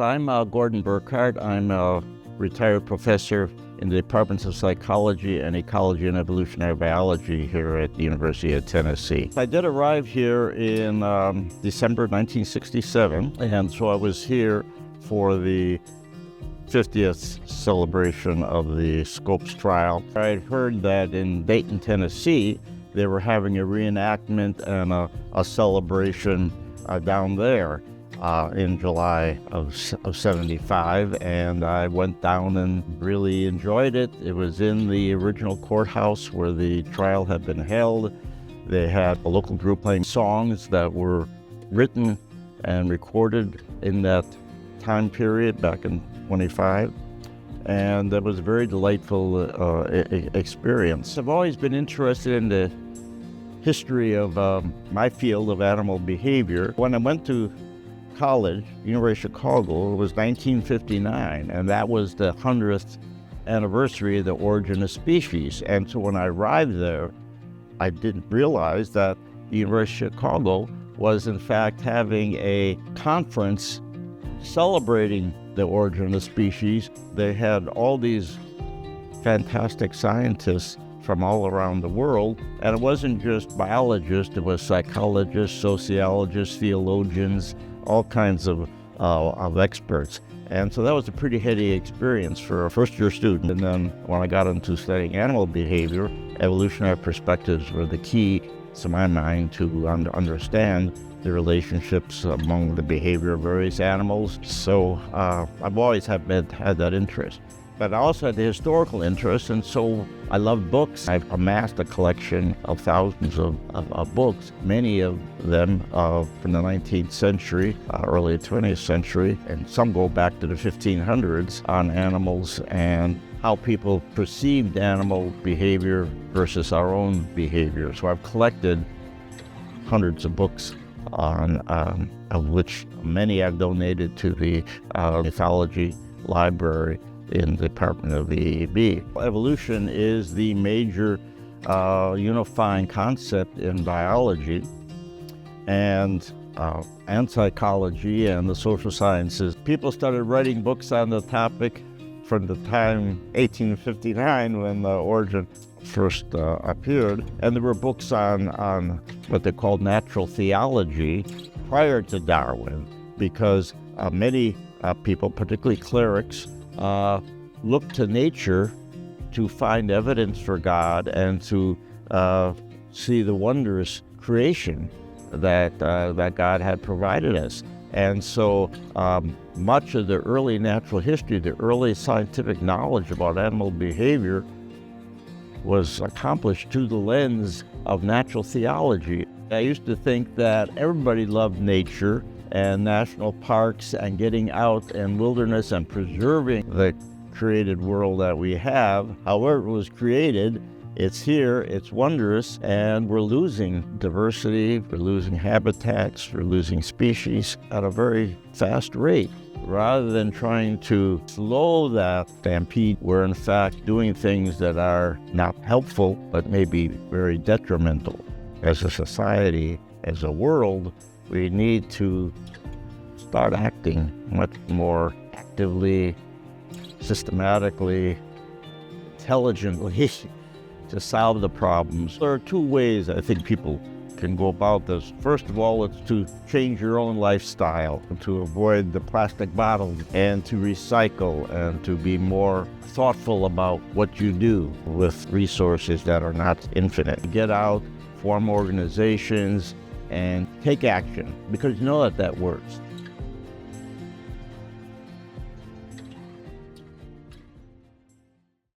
I'm Gordon Burghardt. I'm a retired professor in the departments of psychology and ecology and evolutionary biology here at the University of Tennessee. I did arrive here in December 1967, and so I was here for the 50th celebration of the Scopes Trial. I had heard that in Dayton, Tennessee, they were having a reenactment and a celebration down there in July of 75, and I went down and really enjoyed it. It was in the original courthouse where the trial had been held. They had a local group playing songs that were written and recorded in that time period back in 25, and it was a very delightful experience. I've always been interested in the history of my field of animal behavior. When I went to college, University of Chicago, it was 1959, and that was the 100th anniversary of the origin of species. And so when I arrived there, I didn't realize that the University of Chicago was in fact having a conference celebrating the origin of species. They had all these fantastic scientists from all around the world, and it wasn't just biologists, it was psychologists, sociologists, theologians, all kinds of experts. And so that was a pretty heady experience for a first-year student. And then when I got into studying animal behavior, evolutionary perspectives were the key, to my mind, to understand the relationships among the behavior of various animals. So I've always had that interest. But I also had the historical interest, and so I love books. I've amassed a collection of thousands of books, many of them from the 19th century, early 20th century, and some go back to the 1500s on animals and how people perceived animal behavior versus our own behavior. So I've collected hundreds of books on of which many I've donated to the mythology library in the Department of the EEB. Evolution is the major unifying concept in biology and psychology and the social sciences. People started writing books on the topic from the time 1859 when the origin first appeared, and there were books on what they called natural theology prior to Darwin, because many people, particularly clerics, look to nature to find evidence for God and to see the wondrous creation that God had provided us. And so much of the early natural history, the early scientific knowledge about animal behavior was accomplished through the lens of natural theology. I used to think that everybody loved nature and national parks and getting out in wilderness and preserving the created world that we have. However it was created, it's here, it's wondrous, and we're losing diversity, we're losing habitats, we're losing species at a very fast rate. Rather than trying to slow that stampede, we're in fact doing things that are not helpful, but maybe very detrimental. As a society, as a world, we need to start acting much more actively, systematically, intelligently to solve the problems. There are two ways I think people can go about this. First of all, it's to change your own lifestyle, to avoid the plastic bottles, and to recycle, and to be more thoughtful about what you do with resources that are not infinite. Get out, form organizations, and take action, because you know that works.